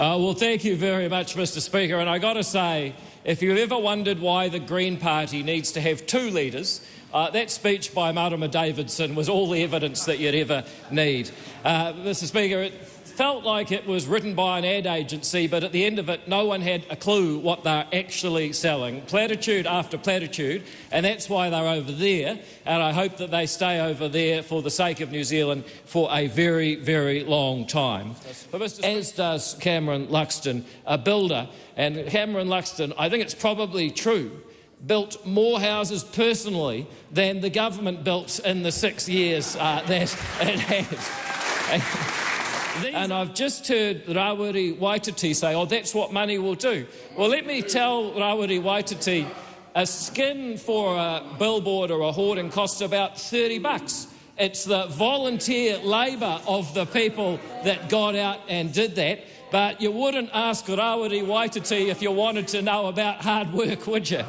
Well, thank you very much, Mr. Speaker. And I got to say, if you've ever wondered why the Green Party needs to have two leaders, that speech by Marama Davidson was all the evidence that you'd ever need. Mr. Speaker, it felt like it was written by an ad agency, but at the end of it, no one had a clue what they're actually selling. Platitude after platitude, and that's why they're over there, and I hope that they stay over there for the sake of New Zealand for a very, very long time. As does Cameron Luxton, a builder, and Cameron Luxton, I think it's probably true, built more houses personally than the government built in the 6 years that it has. And I've just heard Rawiri Waititi say, oh, that's what money will do. Well, let me tell Rawiri Waititi, a skin for a billboard or a hoarding costs about $30. It's the volunteer labour of the people that got out and did that. But you wouldn't ask Rawiri Waititi if you wanted to know about hard work, would you?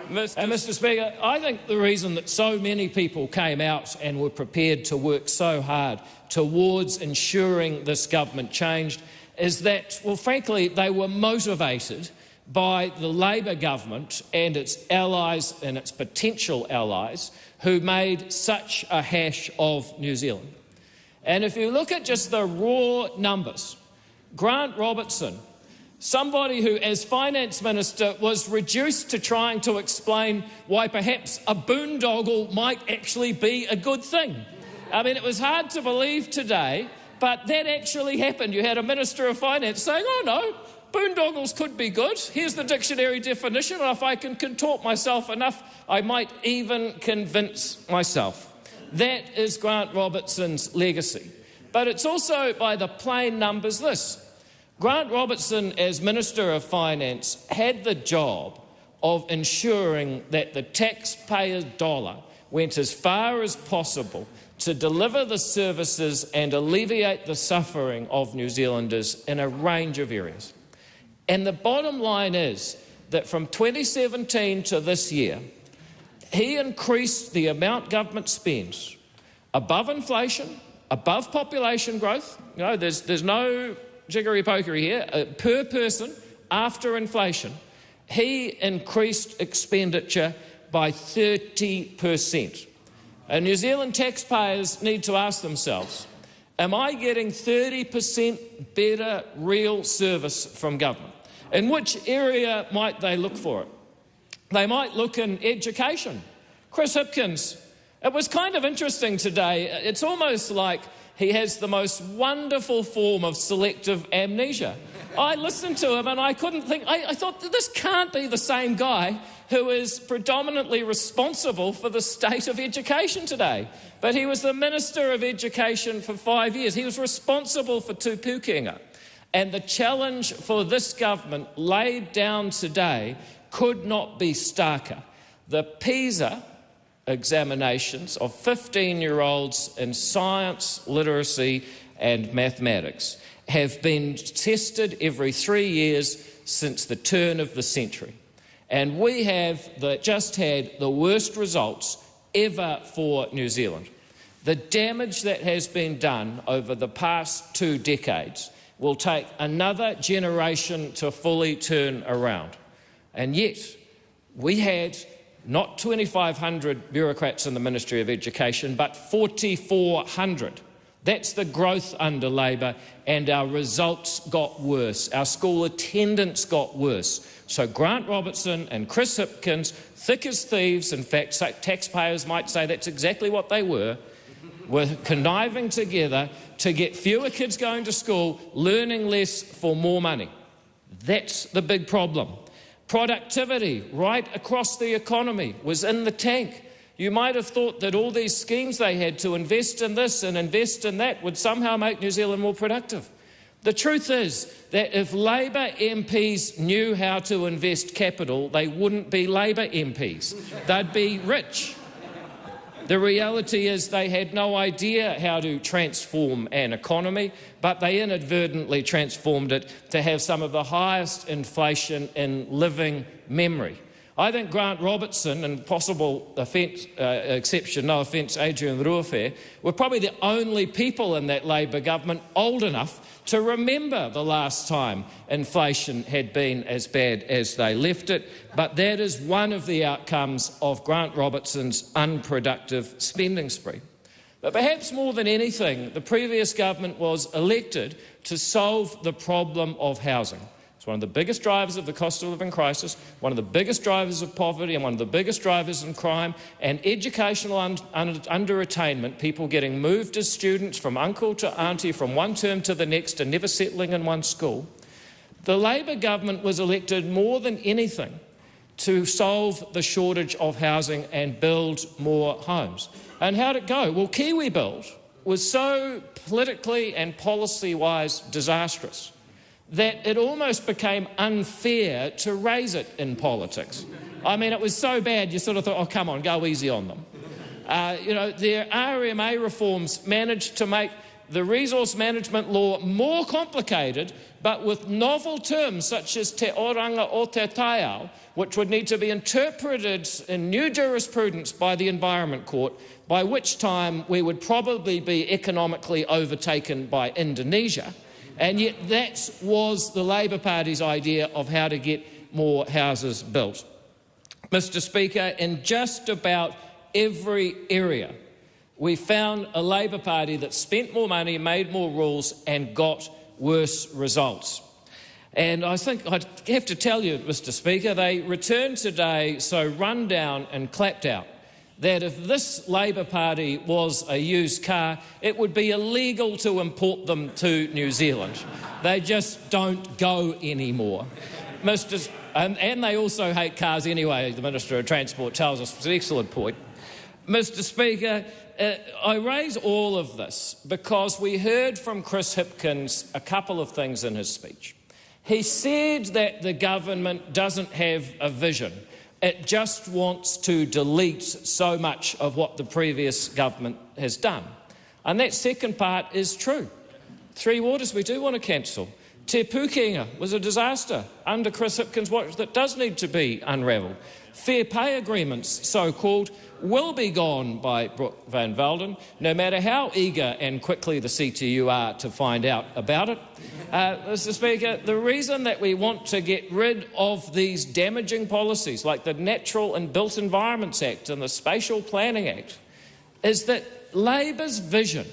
And Mr. Speaker, I think the reason that so many people came out and were prepared to work so hard towards ensuring this government changed is that, well, frankly, they were motivated by the Labor government and its allies and its potential allies who made such a hash of New Zealand. And if you look at just the raw numbers, Grant Robertson, somebody who, as Finance Minister, was reduced to trying to explain why perhaps a boondoggle might actually be a good thing. I mean, it was hard to believe today, but that actually happened. You had a Minister of Finance saying, oh no, boondoggles could be good. Here's the dictionary definition, and if I can contort myself enough, I might even convince myself. That is Grant Robertson's legacy. But it's also, by the plain numbers, this. Grant Robertson, as Minister of Finance, had the job of ensuring that the taxpayer's dollar went as far as possible to deliver the services and alleviate the suffering of New Zealanders in a range of areas. And the bottom line is that from 2017 to this year, he increased the amount government spends above inflation, above population growth. You know, there's no jiggery-pokery here, per person, after inflation, he increased expenditure by 30%. And New Zealand taxpayers need to ask themselves, am I getting 30% better real service from government? In which area might they look for it? They might look in education. Chris Hipkins, it was kind of interesting today. It's almost like he has the most wonderful form of selective amnesia. I listened to him and I couldn't think, I thought this can't be the same guy who is predominantly responsible for the state of education today. But he was the Minister of Education for 5 years. He was responsible for Tupukenga. And the challenge for this government laid down today could not be starker. The PISA examinations of 15-year-olds in science, literacy and mathematics have been tested every 3 years since the turn of the century. And we have just had the worst results ever for New Zealand. The damage that has been done over the past 2 decades will take another generation to fully turn around. And yet, we had not 2,500 bureaucrats in the Ministry of Education, but 4,400. That's the growth under Labor, and our results got worse. Our school attendance got worse. So Grant Robertson and Chris Hipkins, thick as thieves, in fact, taxpayers might say that's exactly what they were conniving together to get fewer kids going to school, learning less for more money. That's the big problem. Productivity right across the economy was in the tank. You might have thought that all these schemes they had to invest in this and invest in that would somehow make New Zealand more productive. The truth is that if Labor MPs knew how to invest capital, they wouldn't be Labor MPs. They'd be rich. The reality is they had no idea how to transform an economy, but they inadvertently transformed it to have some of the highest inflation in living memory. I think Grant Robertson and possible exception, no offence, Adrian Ruafair, were probably the only people in that Labor government old enough to remember the last time inflation had been as bad as they left it. But that is one of the outcomes of Grant Robertson's unproductive spending spree. But perhaps more than anything, the previous government was elected to solve the problem of housing. It's one of the biggest drivers of the cost of living crisis, one of the biggest drivers of poverty and one of the biggest drivers in crime and educational under-attainment, people getting moved as students from uncle to auntie from one term to the next and never settling in one school. The Labor government was elected more than anything to solve the shortage of housing and build more homes. And how'd it go? Well, Kiwi Build was so politically and policy-wise disastrous that it almost became unfair to raise it in politics. I mean, it was so bad you sort of thought, oh, come on, go easy on them. Their RMA reforms managed to make the resource management law more complicated, but with novel terms such as te oranga o te taiao, which would need to be interpreted in new jurisprudence by the Environment Court, by which time we would probably be economically overtaken by Indonesia. And yet that was the Labor Party's idea of how to get more houses built. Mr. Speaker, in just about every area, we found a Labor Party that spent more money, made more rules and got worse results. And I think I'd have to tell you, Mr. Speaker, they returned today so run down and clapped out that if this Labor Party was a used car, it would be illegal to import them to New Zealand. They just don't go anymore. And they also hate cars anyway, the Minister of Transport tells us. It's an excellent point. Mr. Speaker, I raise all of this because we heard from Chris Hipkins a couple of things in his speech. He said that the government doesn't have a vision. It just wants to delete so much of what the previous government has done. And that second part is true. Three Waters we do want to cancel. Te Pukenga was a disaster under Chris Hipkins' watch that does need to be unravelled. Fair pay agreements, so-called, will be gone by Brooke Van Velden, no matter how eager and quickly the CTU are to find out about it. Mr. Speaker, the reason that we want to get rid of these damaging policies like the Natural and Built Environments Act and the Spatial Planning Act is that Labor's vision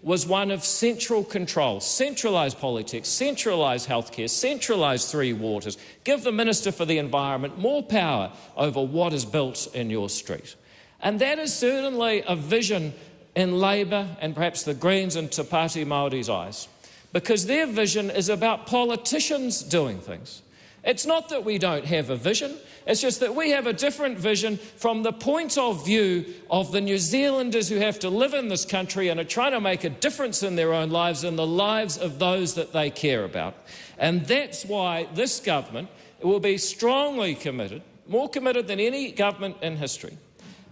was one of central control, centralised politics, centralised healthcare, centralised Three Waters, give the Minister for the Environment more power over what is built in your street. And that is certainly a vision in Labour and perhaps the Greens and Te Pāti Māori's eyes, because their vision is about politicians doing things. It's not that we don't have a vision, it's just that we have a different vision from the point of view of the New Zealanders who have to live in this country and are trying to make a difference in their own lives and the lives of those that they care about. And that's why this government will be strongly committed, more committed than any government in history,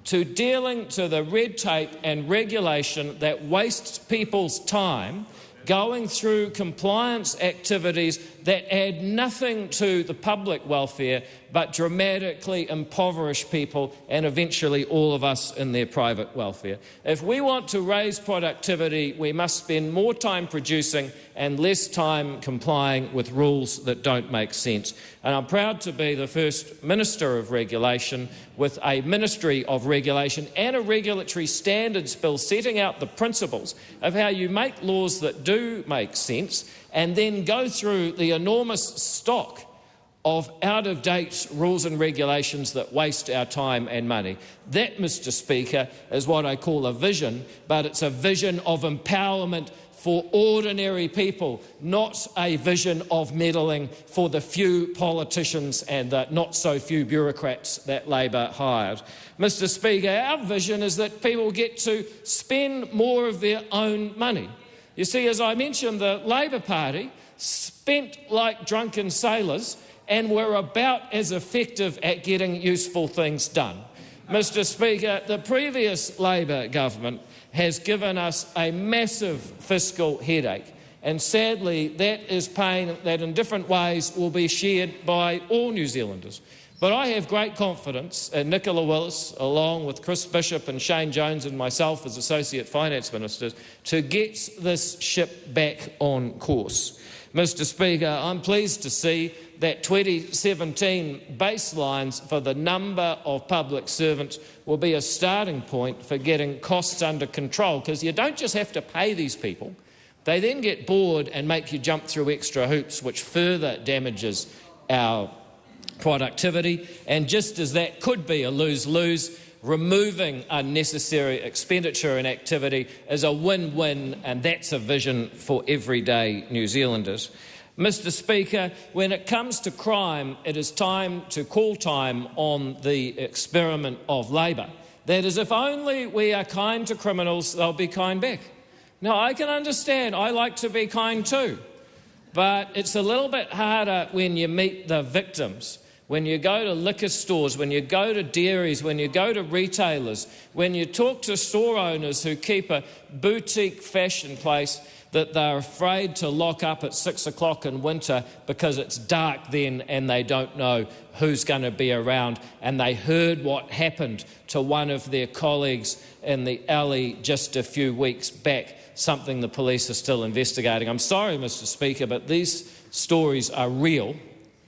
to dealing to the red tape and regulation that wastes people's time going through compliance activities that add nothing to the public welfare but dramatically impoverish people and eventually all of us in their private welfare. If we want to raise productivity, we must spend more time producing and less time complying with rules that don't make sense. And I'm proud to be the first Minister of Regulation with a Ministry of Regulation and a regulatory standards bill setting out the principles of how you make laws that do make sense and then go through the enormous stock of out-of-date rules and regulations that waste our time and money. That, Mr. Speaker, is what I call a vision, but it's a vision of empowerment for ordinary people, not a vision of meddling for the few politicians and the not-so-few bureaucrats that Labor hired. Mr. Speaker, our vision is that people get to spend more of their own money. You see, as I mentioned, the Labor Party spent like drunken sailors and were about as effective at getting useful things done. Mr. Speaker, the previous Labor government has given us a massive fiscal headache, and sadly that is pain that in different ways will be shared by all New Zealanders. But I have great confidence in Nicola Willis, along with Chris Bishop and Shane Jones and myself as Associate Finance Ministers, to get this ship back on course. Mr Speaker, I'm pleased to see that 2017 baselines for the number of public servants will be a starting point for getting costs under control, because you don't just have to pay these people. They then get bored and make you jump through extra hoops, which further damages our productivity. And just as that could be a lose-lose, removing unnecessary expenditure and activity is a win-win, and that's a vision for everyday New Zealanders. Mr Speaker, when it comes to crime, it is time to call time on the experiment of Labour. That is, if only we are kind to criminals, they'll be kind back. Now, I can understand, I like to be kind too, but it's a little bit harder when you meet the victims. When you go to liquor stores, when you go to dairies, when you go to retailers, when you talk to store owners who keep a boutique fashion place that they're afraid to lock up at 6 o'clock in winter because it's dark then and they don't know who's going to be around, and they heard what happened to one of their colleagues in the alley just a few weeks back, something the police are still investigating. I'm sorry, Mr Speaker, but these stories are real,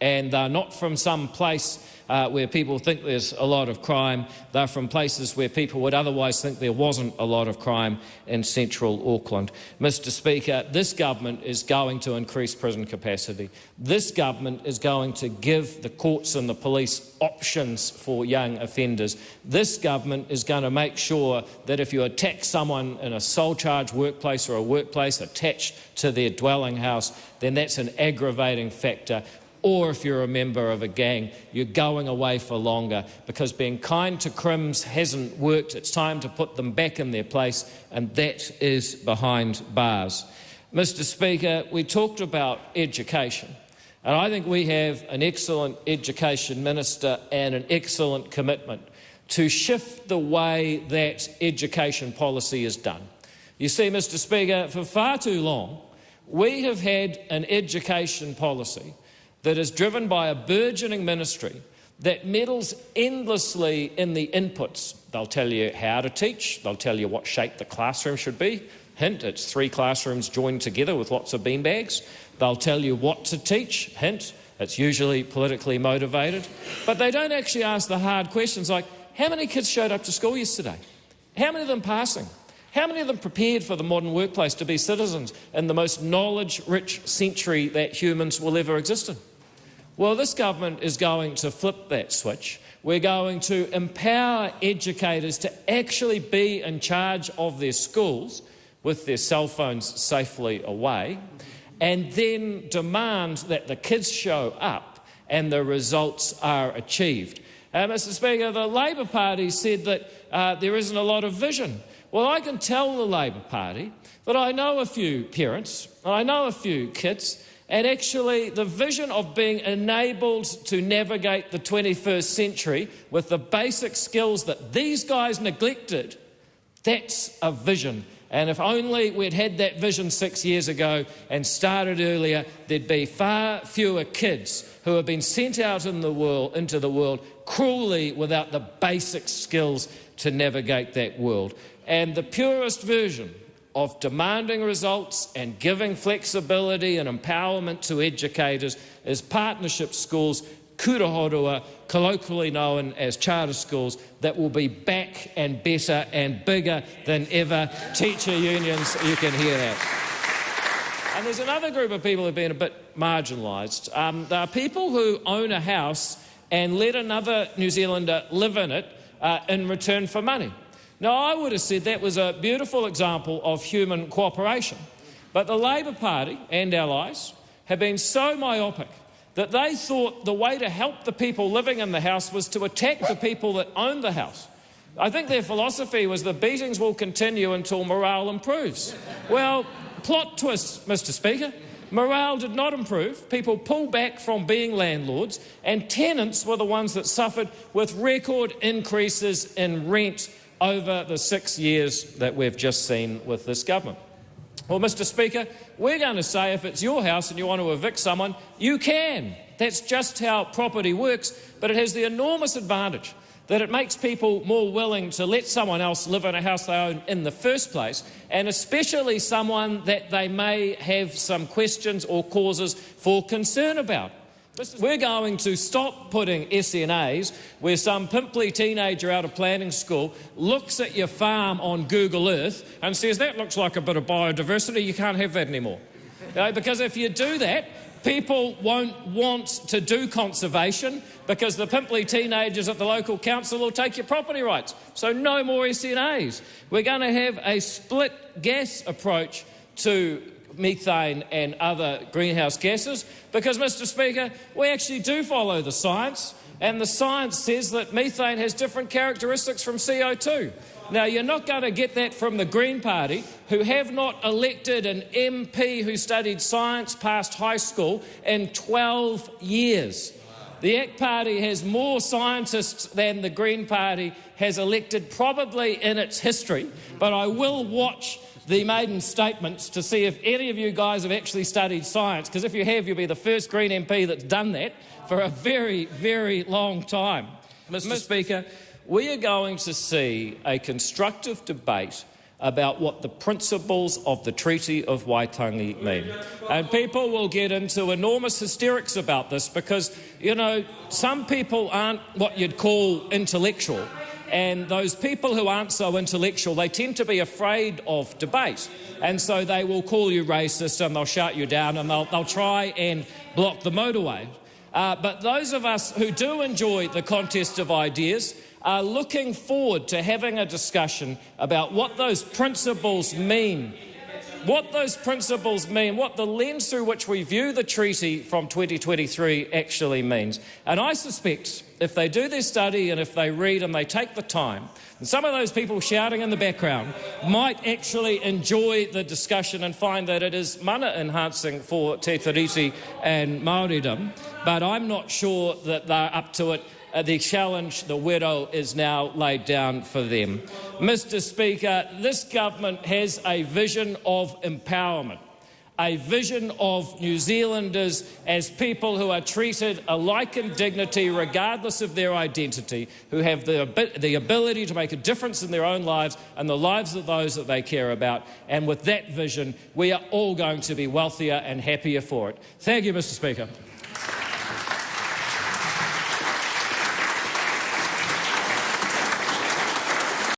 and they're not from some place where people think there's a lot of crime. They're from places where people would otherwise think there wasn't a lot of crime in central Auckland. Mr Speaker, this government is going to increase prison capacity. This government is going to give the courts and the police options for young offenders. This government is going to make sure that if you attack someone in a sole charge workplace or a workplace attached to their dwelling house, then that's an aggravating factor. Or if you're a member of a gang, you're going away for longer, because being kind to crims hasn't worked. It's time to put them back in their place, and that is behind bars. Mr Speaker, we talked about education, and I think we have an excellent education minister and an excellent commitment to shift the way that education policy is done. You see, Mr Speaker, for far too long, we have had an education policy that is driven by a burgeoning ministry that meddles endlessly in the inputs. They'll tell you how to teach, they'll tell you what shape the classroom should be. Hint, it's 3 classrooms joined together with lots of beanbags. They'll tell you what to teach. Hint, it's usually politically motivated. But they don't actually ask the hard questions like, how many kids showed up to school yesterday? How many of them passing? How many of them prepared for the modern workplace to be citizens in the most knowledge-rich century that humans will ever exist in? Well, this government is going to flip that switch. We're going to empower educators to actually be in charge of their schools with their cell phones safely away, and then demand that the kids show up and the results are achieved. Mr Speaker, the Labor Party said that there isn't a lot of vision. Well, I can tell the Labor Party that I know a few parents, I know a few kids, and actually the vision of being enabled to navigate the 21st century with the basic skills that these guys neglected, that's a vision. And if only we'd had that vision 6 years ago and started earlier, there'd be far fewer kids who have been sent out into the world cruelly without the basic skills to navigate that world. And the purest version of demanding results and giving flexibility and empowerment to educators is partnership schools, kurahorua, colloquially known as charter schools, that will be back and better and bigger than ever. Teacher unions, you can hear that. And there's another group of people who have been a bit marginalised. There are people who own a house and let another New Zealander live in it in return for money. Now, I would have said that was a beautiful example of human cooperation, but the Labor Party and allies have been so myopic that they thought the way to help the people living in the house was to attack the people that own the house. I think their philosophy was the beatings will continue until morale improves. Well, plot twist, Mr Speaker. Morale did not improve. People pulled back from being landlords, and tenants were the ones that suffered with record increases in rent over the 6 years that we've just seen with this government. Well, Mr Speaker, we're going to say if it's your house and you want to evict someone, you can. That's just how property works, but it has the enormous advantage that it makes people more willing to let someone else live in a house they own in the first place, and especially someone that they may have some questions or causes for concern about. We're going to stop putting SNAs where some pimply teenager out of planning school looks at your farm on Google Earth and says, that looks like a bit of biodiversity, you can't have that anymore. Because if you do that, people won't want to do conservation because the pimply teenagers at the local council will take your property rights. So no more SNAs. We're going to have a split gas approach to methane and other greenhouse gases because, Mr Speaker, we actually do follow the science, and the science says that methane has different characteristics from CO2. Now, you're not going to get that from the Green Party, who have not elected an MP who studied science past high school in 12 years. The ACT Party has more scientists than the Green Party has elected probably in its history, but I will watch the maiden statements to see if any of you guys have actually studied science, because if you have, you'll be the first Green MP that's done that for a very, very long time. Mr Speaker, we are going to see a constructive debate about what the principles of the Treaty of Waitangi mean. And people will get into enormous hysterics about this because, you know, some people aren't what you'd call intellectual. And those people who aren't so intellectual, they tend to be afraid of debate. And so they will call you racist and they'll shut you down and they'll try and block the motorway. But those of us who do enjoy the contest of ideas are looking forward to having a discussion about what those principles mean. What those principles mean, what the lens through which we view the treaty from 2023 actually means. And I suspect if they do their study and if they read and they take the time, and some of those people shouting in the background might actually enjoy the discussion and find that it is mana enhancing for Te Tiriti and Māoridom, but I'm not sure that they're up to it. The challenge, the widow, is now laid down for them. Mr Speaker, this government has a vision of empowerment, a vision of New Zealanders as people who are treated alike in dignity regardless of their identity, who have the ability to make a difference in their own lives and the lives of those that they care about. And with that vision, we are all going to be wealthier and happier for it. Thank you, Mr Speaker.